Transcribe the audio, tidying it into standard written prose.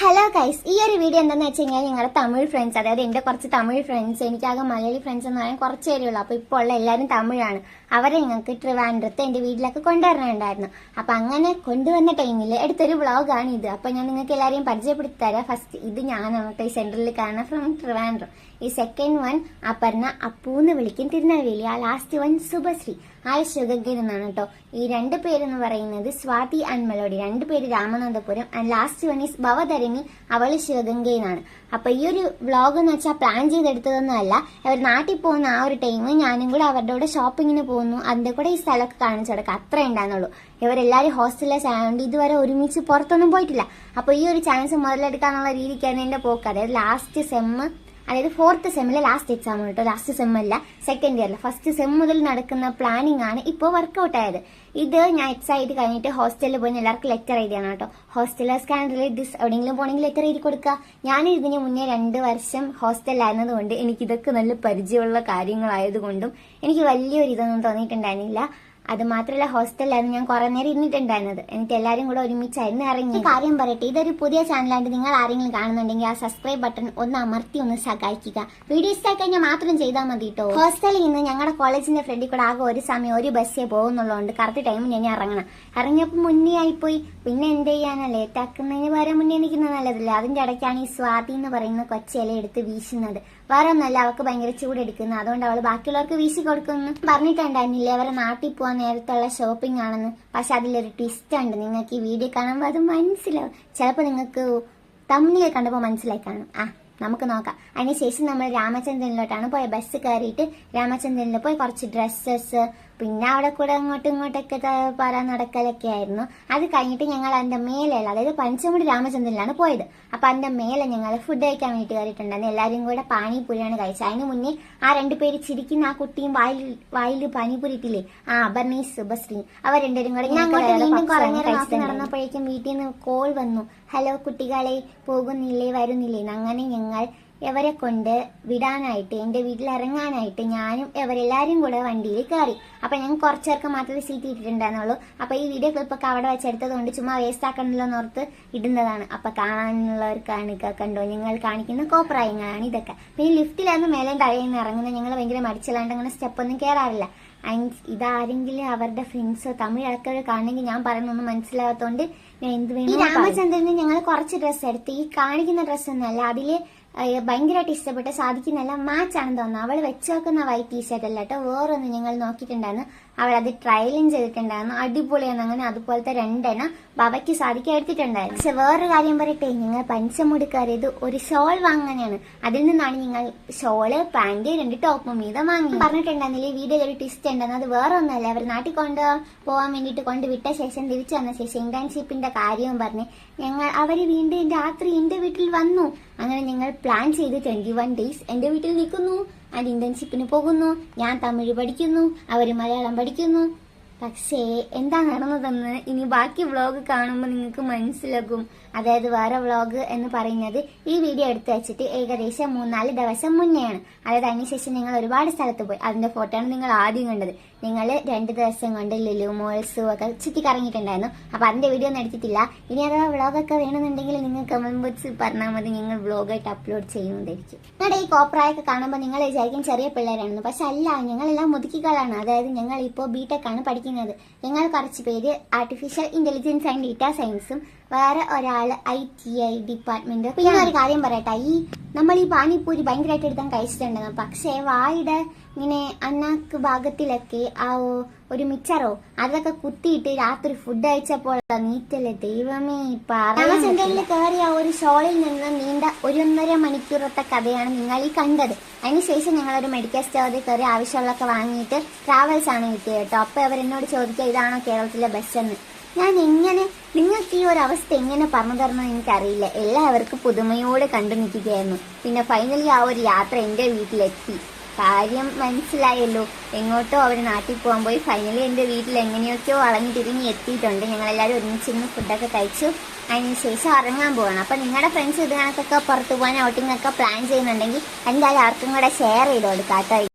Hello guys, ഈ ഒരു video എന്താണെന്ന് വെച്ച് കഴിഞ്ഞാൽ ഞങ്ങളുടെ തമിഴ് ഫ്രണ്ട്സ്, അതായത് എൻ്റെ കുറച്ച് തമിഴ് ഫ്രണ്ട്സ്, എനിക്കാകെ മലയാളി ഫ്രണ്ട്സ് എന്ന് പറയാൻ കുറച്ച് പേരുള്ളൂ. അപ്പോൾ ഇപ്പോൾ ഉള്ള എല്ലാവരും തമിഴാണ്. അവരെ ഞങ്ങൾക്ക് ട്രിവാൻഡ്രത്ത് എൻ്റെ വീട്ടിലൊക്കെ കൊണ്ടുവരണുണ്ടായിരുന്നു. അപ്പം അങ്ങനെ കൊണ്ടുവന്ന ടൈമിൽ എടുത്തൊരു വ്ളോഗാണ് ഇത്. അപ്പം ഞാൻ നിങ്ങൾക്ക് എല്ലാവരെയും പരിചയപ്പെടുത്തി തരാം. ഫസ്റ്റ് ഇത് ഞാനാണ് ഈ സെൻറ്ററിൽ കാണുന്ന ഫ്രം ട്രിവാൻഡ്രം. ഈ സെക്കൻഡ് വൺ അപർണ, അപ്പൂന്ന് വിളിക്കും തിരുനെൽവേലി. ആ ലാസ്റ്റ് വൺ ശുഭശ്രീ, ആൾ ശുഗഗൻ എന്നാണ് കേട്ടോ. ഈ രണ്ട് പേരെന്ന് പറയുന്നത് സ്വാതി ആൻഡ് മെലോഡി, രണ്ട് പേര് Ramanathapuram. And last one is Bhavatharini, അവള് ശിവഗംഗയിലാണ്. അപ്പൊ ഈ ഒരു വ്ളോഗ് എന്ന് വെച്ചാൽ പ്ലാൻ ചെയ്തെടുത്തതൊന്നുമല്ല. അവർ നാട്ടിൽ പോകുന്ന ആ ഒരു ടൈം ഞാനും കൂടെ അവരുടെ കൂടെ ഷോപ്പിങ്ങിന് പോകുന്നു. അതിന്റെ കൂടെ ഈ സ്ഥലമൊക്കെ കാണിച്ചു കൊടുക്കുക, അത്രേ ഉണ്ടായിരുന്നുള്ളൂ. ഇവരെല്ലാവരും ഹോസ്റ്റലിലെ ആയതുകൊണ്ട് ഇതുവരെ ഒരുമിച്ച് പുറത്തൊന്നും പോയിട്ടില്ല. അപ്പൊ ഈ ഒരു ചാൻസ് മുതലെടുക്കാന്നുള്ള രീതിക്കാണ് എന്റെ പോക്ക്. അതായത് ലാസ്റ്റ് സെമ്മ്, അതായത് 4th സെമ്മിലെ ലാസ്റ്റ് എക്സാം കേട്ടോ. ലാസ്റ്റ് സെമ്മല്ല, സെക്കൻഡ് ഇയറിൽ ഫസ്റ്റ് സെം മുതൽ നടക്കുന്ന പ്ലാനിങ് ആണ് ഇപ്പോൾ വർക്ക്ഔട്ട് ആയത്. ഇത് ഞാൻ എക്സായിട്ട് കഴിഞ്ഞിട്ട് ഹോസ്റ്റലിൽ പോയി എല്ലാവർക്കും ലെറ്റർ എഴുതിയാണ് കേട്ടോ. ഹോസ്റ്റലേഴ്സ് കാൻഡിഡേറ്റ് എവിടെയെങ്കിലും പോകണമെങ്കിൽ ലെറ്റർ എഴുതി കൊടുക്കുക. ഞാൻ ഇതിന് മുന്നേ 2 വർഷം ഹോസ്റ്റലിലായിരുന്നതുകൊണ്ട് എനിക്ക് ഇതൊക്കെ നല്ല പരിചയമുള്ള കാര്യങ്ങളായതുകൊണ്ടും എനിക്ക് വലിയൊരു ഇതൊന്നും തോന്നിയിട്ടുണ്ടായിരുന്നില്ല. അത് മാത്രമല്ല, ഹോസ്റ്റലിലായിരുന്നു ഞാൻ കുറെ നേരം ഇരുന്നിട്ടുണ്ടായിരുന്നത്. എന്നിട്ട് എല്ലാവരും കൂടെ ഒരുമിച്ചായിരുന്നു ഇറങ്ങി. കാര്യം പറയട്ടെ, ഇതൊരു പുതിയ ചാനലായിട്ട് നിങ്ങൾ ആരെങ്കിലും കാണുന്നുണ്ടെങ്കിൽ ആ സബ്സ്ക്രൈബ് ബട്ടൺ ഒന്ന് അമർത്തി ഒന്ന് സഹായിക്കുക. വീഡിയോ ഇഷ്ടമായി കഴിഞ്ഞാൽ മാത്രം ചെയ്താൽ മതി കേട്ടോ. ഹോസ്റ്റലിൽ നിന്ന് ഞങ്ങളുടെ കോളേജിന്റെ ഫ്രണ്ടിൽ കൂടെ ആകെ ഒരു സമയം ഒരു ബസ്സേ പോകുന്നുള്ളതുകൊണ്ട് കറക്റ്റ് ടൈമിൽ ഞാൻ ഇറങ്ങണം. ഇറങ്ങിയപ്പോൾ മുന്നേ ആയിപ്പോയി. പിന്നെ എന്ത് ചെയ്യാനാ, ലേറ്റ് ആക്കുന്നതിന് വരെ മുന്നേ നിൽക്കുന്നത് നല്ലതല്ലേ. അതിന്റെ ഇടയ്ക്കാണ് ഈ സ്വാതി എന്ന് പറയുന്ന കൊച്ചില എടുത്ത് വീശുന്നത്. വേറെ ഒന്നല്ല, അവൾക്ക് ഭയങ്കര ചൂടെടുക്കുന്നു. അതുകൊണ്ട് അവൾ ബാക്കിയുള്ളവർക്ക് വീശി കൊടുക്കുന്നു. പറഞ്ഞിട്ടുണ്ടായിരുന്നില്ലേ അവരെ നാട്ടിൽ പോകാൻ നേരത്തുള്ള ഷോപ്പിംഗ് ആണെന്ന്. പക്ഷെ അതിലൊരു ട്വിസ്റ്റ് ഉണ്ട്. നിങ്ങൾക്ക് ഈ വീഡിയോ കാണുമ്പോൾ അത് മനസ്സിലാവും. ചിലപ്പോൾ നിങ്ങൾക്ക് തമ്മിൽ കണ്ടപ്പോൾ മനസ്സിലായി കാണും. നമുക്ക് നോക്കാം. അതിനുശേഷം നമ്മൾ രാമചന്ദ്രനിലോട്ടാണ് പോയ. ബസ് കയറിയിട്ട് രാമചന്ദ്രനിൽ പോയി കുറച്ച് ഡ്രസ്സസ്, പിന്നെ അവിടെ കൂടെ അങ്ങോട്ടും ഇങ്ങോട്ടൊക്കെ നടക്കലൊക്കെ ആയിരുന്നു. അത് കഴിഞ്ഞിട്ട് ഞങ്ങൾ അതിന്റെ മേലെയുള്ള, അതായത് പഞ്ചമുടി രാമചന്ദ്രനിലാണ് പോയത്. അപ്പൊ അതിന്റെ മേലെ ഞങ്ങൾ ഫുഡ് കഴിക്കാൻ വേണ്ടിയിട്ട് കയറിയിട്ടുണ്ടായിരുന്നു. എല്ലാവരും കൂടെ പാനിപൂരിയാണ് കഴിച്ചത്. അതിന് മുന്നേ ആ 2 പേര് ചിരിക്കുന്ന ആ കുട്ടിയും വായിൽ പാനിപൂരി ഇട്ടില്ലേ, അപർണയും ശുഭശ്രീ, അവർ 2 പേരും കൂടെ വീണ്ടും കുറെ നേരം നടന്നപ്പോഴേക്കും വീട്ടിൽ നിന്ന് കോൾ വന്നു. ഹലോ കുട്ടികളെ, പോകുന്നില്ലേ വരുന്നില്ലേ. അങ്ങനെ ഞങ്ങൾ ഇവരെ കൊണ്ട് വിടാനായിട്ട്, എന്റെ വീട്ടിൽ ഇറങ്ങാനായിട്ട് ഞാനും ഇവരെല്ലാരും കൂടെ വണ്ടിയിൽ കയറി. അപ്പൊ ഞങ്ങൾ കുറച്ചേർക്ക് മാത്രമേ സീറ്റ് ഇട്ടിട്ടുണ്ടായിരുന്നുള്ളൂ. അപ്പൊ ഈ വീഡിയോ ക്ലിപ്പൊക്കെ അവിടെ വെച്ചെടുത്തത് കൊണ്ട് ചുമ്മാ വേസ്റ്റ് ആക്കണമല്ലോ എന്നോർത്ത് ഇടുന്നതാണ്. അപ്പൊ കാണാനുള്ളവർക്ക് കണ്ടോ, ഞങ്ങൾ കാണിക്കുന്ന കോപ്രായങ്ങളാണ് ഇതൊക്കെ. പിന്നെ ലിഫ്റ്റിലായിരുന്നു മേലെ താഴെന്ന് ഇറങ്ങുന്നത്. ഞങ്ങൾ ഭയങ്കര മടിച്ചല്ലാണ്ട് അങ്ങനെ സ്റ്റെപ്പൊന്നും കയറാറില്ല. ഇതാരെങ്കിലും അവരുടെ ഫ്രണ്ട്സോ തമിഴ് ആൾക്കാരോ കാണണമെങ്കിൽ ഞാൻ പറയുന്നൊന്നും മനസ്സിലാകാത്തോണ്ട് ഞാൻ എന്ത് വേണം. ഈ രാമചന്ദ്രന് ഞങ്ങൾ കുറച്ച് ഡ്രസ്സ് എടുത്ത്, ഈ കാണിക്കുന്ന ഡ്രസ്സ് ഒന്നല്ല, അതില് ഭയങ്കരമായിട്ട് ഇഷ്ടപ്പെട്ട സാധിക്കുന്നല്ല മാച്ച് ആണെന്ന് തോന്നുന്നു. അവൾ വെച്ച് വെക്കുന്ന വൈറ്റ് ടീഷർട്ട് അല്ല കേട്ടോ, വേറൊന്ന് ഞങ്ങൾ നോക്കിയിട്ടുണ്ടായിരുന്നു. അവൾ അത് ട്രയലും ചെയ്തിട്ടുണ്ടായിരുന്നു. അടിപൊളിയാണ്. അങ്ങനെ അതുപോലത്തെ 2 എണ്ണം ബാബയ്ക്ക് സാധിക്കാൻ എടുത്തിട്ടുണ്ടായിരുന്നു. പക്ഷെ വേറൊരു കാര്യം പറയട്ടെ, നിങ്ങൾ പഞ്ചമുടി കയറിയത് ഒരു ഷോൾ വാങ്ങാനാണ്. അതിൽ നിന്നാണ് നിങ്ങൾ ഷോള്, പാന്റ്, 2 ടോപ്പും മീതം വാങ്ങി. പറഞ്ഞിട്ടുണ്ടായിരുന്നില്ല ഈ വീഡിയോയിൽ ഒരു ട്വിസ്റ്റ് ഉണ്ടെന്ന്. അത് വേറെ ഒന്നല്ല, അവർ നാട്ടിൽ പോകാൻ വേണ്ടിയിട്ട് കൊണ്ടുവിട്ട ശേഷം തിരിച്ചു വന്ന ശേഷം ഇന്റേൺഷിപ്പിന്റെ കാര്യവും പറഞ്ഞ് അവര് വീണ്ടും രാത്രി എന്റെ വീട്ടിൽ വന്നു. അങ്ങനെ ഞങ്ങൾ പ്ലാൻ ചെയ്ത് 21 ഡേയ്സ് എന്റെ വീട്ടിൽ നിൽക്കുന്നു. ആൻഡ് ഇന്റേൺഷിപ്പിന് പോകുന്നു. ഞാൻ തമിഴ് പഠിക്കുന്നു, അവര് മലയാളം പഠിക്കുന്നു. പക്ഷേ എന്താ നടന്നതെന്ന് ഇനി ബാക്കി വ്ളോഗ് കാണുമ്പോൾ നിങ്ങൾക്ക് മനസ്സിലാകും. അതായത് വേറെ വ്ളോഗ് എന്ന് പറയുന്നത് ഈ വീഡിയോ എടുത്തു വെച്ചിട്ട് ഏകദേശം 3-4 ദിവസം മുന്നെയാണ്. അതായത് അതിനുശേഷം ഞങ്ങൾ ഒരുപാട് സ്ഥലത്ത് പോയി. അതിന്റെ ഫോട്ടോ ആണ് നിങ്ങൾ ആദ്യം കണ്ടത്. നിങ്ങൾ 2 ദിവസം കൊണ്ട് ലുലു മോൾസും ഒക്കെ ചുറ്റിക്കറങ്ങിയിട്ടുണ്ടായിരുന്നു. അപ്പൊ അതിന്റെ വീഡിയോ ഒന്നും എടുത്തിട്ടില്ല. ഇനി അഥവാ വ്ളോഗൊക്കെ വേണമെന്നുണ്ടെങ്കിൽ നിങ്ങൾ കമന്റ് ബോക്സിൽ പറഞ്ഞാൽ മതി, ഞങ്ങൾ വ്ളോഗായിട്ട് അപ്ലോഡ് ചെയ്യുന്നതായിരിക്കും. നിങ്ങളുടെ ഈ കോപ്രായൊക്കെ കാണുമ്പോൾ നിങ്ങൾ വിചാരിക്കും ചെറിയ പിള്ളേരാണെന്ന്. പക്ഷെ അല്ല, ഞങ്ങളെല്ലാം മുതുക്കികളാണ്. അതായത് ഞങ്ങൾ ഇപ്പോൾ ബിടെക് ആണ് പഠിക്കുന്നത്. ഞങ്ങൾ കുറച്ച് പേര് ആർട്ടിഫിഷ്യൽ ഇന്റലിജൻസ് ആൻഡ് ഡേറ്റാ സയൻസും, വേറെ ഒരാള് ITI ഡിപ്പാർട്ട്മെന്റ്. പിന്നെ ഒരു കാര്യം പറയട്ടെ, നമ്മൾ ഈ പാനിപ്പൂരി ഭയങ്കരമായിട്ട് എടുത്താൽ കഴിച്ചിട്ടുണ്ടായിരുന്നു. പക്ഷേ വായുടെ ഇങ്ങനെ അന്നാക്ക് ഭാഗത്തിലൊക്കെ ആ ഒരു മിച്ചറോ അതൊക്കെ കുത്തിയിട്ട് രാത്രി ഫുഡ് കഴിച്ചപ്പോൾ നീറ്റല്ലേ ദൈവമേ. രാമചന്ദ്രനിൽ കയറിയ ഒരു ഷോളിൽ നിന്ന് നീണ്ട 1.5 മണിക്കൂറത്തെ കഥയാണ് നിങ്ങൾ ഈ കണ്ടത്. അതിനുശേഷം ഞങ്ങൾ ഒരു മെഡിക്കൽ സ്റ്റോറിൽ കയറി ആവശ്യമുള്ളതൊക്കെ വാങ്ങിയിട്ട് ട്രാവൽസ് ആണ് കിട്ടിയത് കേട്ടോ. അപ്പൊ അവരെന്നോട് ചോദിക്കുക ഇതാണോ കേരളത്തിലെ ബസ് എന്ന്. ഞാൻ എങ്ങനെ നിങ്ങൾക്ക് ഈ ഒരു അവസ്ഥ എങ്ങനെ പറഞ്ഞു തരണമെന്ന് എനിക്കറിയില്ല. എല്ലാവർക്കും പുതുമയോടെ കണ്ടു നിൽക്കുകയായിരുന്നു. പിന്നെ ഫൈനലി ആ ഒരു യാത്ര എന്റെ വീട്ടിലെത്തി. കാര്യം മനസ്സിലായല്ലോ, എങ്ങോട്ടോ അവർ നാട്ടിൽ പോകാൻ പോയി. ഫൈനലി എന്റെ വീട്ടിൽ എങ്ങനെയൊക്കെയോ വളഞ്ഞു തിരിഞ്ഞ് എത്തിയിട്ടുണ്ട്. ഞങ്ങളെല്ലാവരും ഒരുമിച്ചിരുന്ന് ഫുഡൊക്കെ കഴിച്ചു. അതിനുശേഷം ഇറങ്ങാൻ പോകണം. അപ്പൊ നിങ്ങളുടെ ഫ്രണ്ട്സ് ഇത് കണക്കൊക്കെ പുറത്തു പോകാൻ ഔട്ടിംഗ് ഒക്കെ പ്ലാൻ ചെയ്യുന്നുണ്ടെങ്കിൽ എന്തായാലും ആർക്കും കൂടെ ഷെയർ ചെയ്ത് കൊടുക്കാം കേട്ടോ.